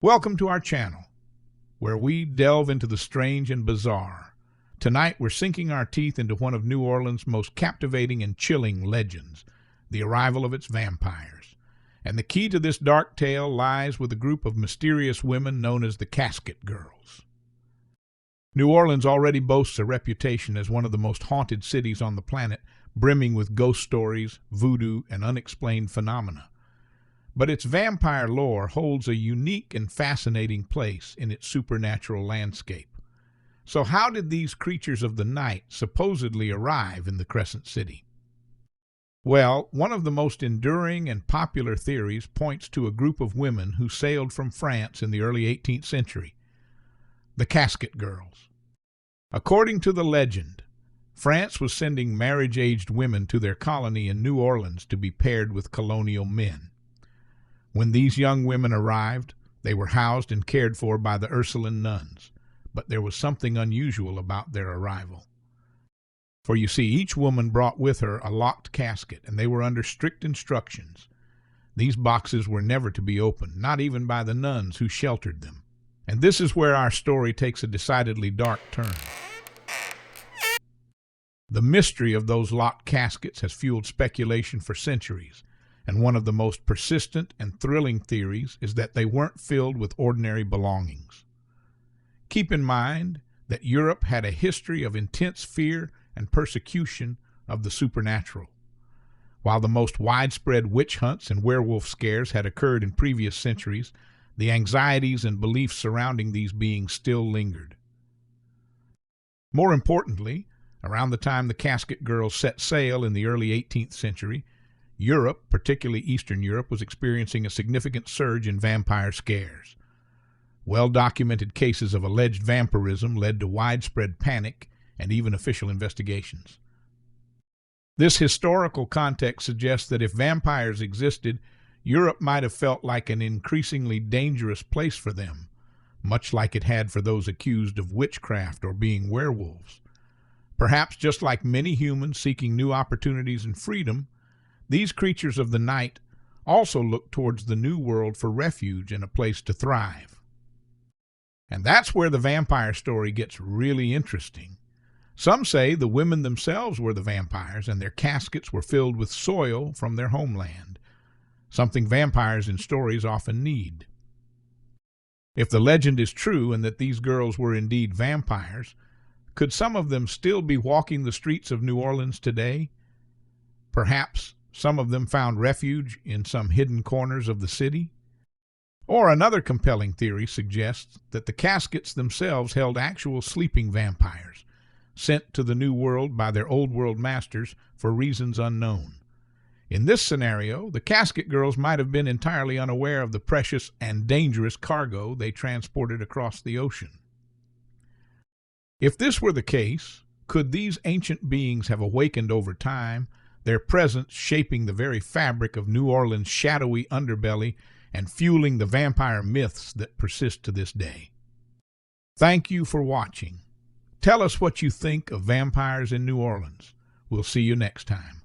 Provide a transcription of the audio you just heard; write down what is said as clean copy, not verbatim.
Welcome to our channel, where we delve into the strange and bizarre. Tonight we're sinking our teeth into one of New Orleans' most captivating and chilling legends, the arrival of its vampires. And the key to this dark tale lies with a group of mysterious women known as the Casket Girls. New Orleans already boasts a reputation as one of the most haunted cities on the planet, brimming with ghost stories, voodoo, and unexplained phenomena. But its vampire lore holds a unique and fascinating place in its supernatural landscape. So how did these creatures of the night supposedly arrive in the Crescent City? Well, one of the most enduring and popular theories points to a group of women who sailed from France in the early 18th century, the Casket Girls. According to the legend, France was sending marriage-aged women to their colony in New Orleans to be paired with colonial men. When these young women arrived, they were housed and cared for by the Ursuline nuns, but there was something unusual about their arrival. For you see, each woman brought with her a locked casket, and they were under strict instructions. These boxes were never to be opened, not even by the nuns who sheltered them. And this is where our story takes a decidedly dark turn. The mystery of those locked caskets has fueled speculation for centuries, and one of the most persistent and thrilling theories is that they weren't filled with ordinary belongings. Keep in mind that Europe had a history of intense fear and persecution of the supernatural. While the most widespread witch hunts and werewolf scares had occurred in previous centuries, the anxieties and beliefs surrounding these beings still lingered. More importantly, around the time the Casket Girls set sail in the early 18th century, Europe, particularly Eastern Europe, was experiencing a significant surge in vampire scares. Well-documented cases of alleged vampirism led to widespread panic and even official investigations. This historical context suggests that if vampires existed, Europe might have felt like an increasingly dangerous place for them, much like it had for those accused of witchcraft or being werewolves. Perhaps just like many humans seeking new opportunities and freedom, these creatures of the night also look towards the New World for refuge and a place to thrive. And that's where the vampire story gets really interesting. Some say the women themselves were the vampires and their caskets were filled with soil from their homeland, something vampires in stories often need. If the legend is true and that these girls were indeed vampires, could some of them still be walking the streets of New Orleans today? Perhaps some of them found refuge in some hidden corners of the city. Or another compelling theory suggests that the caskets themselves held actual sleeping vampires, sent to the New World by their Old World masters for reasons unknown. In this scenario, the Casket Girls might have been entirely unaware of the precious and dangerous cargo they transported across the ocean. If this were the case, could these ancient beings have awakened over time, their presence shaping the very fabric of New Orleans' shadowy underbelly and fueling the vampire myths that persist to this day? Thank you for watching. Tell us what you think of vampires in New Orleans. We'll see you next time.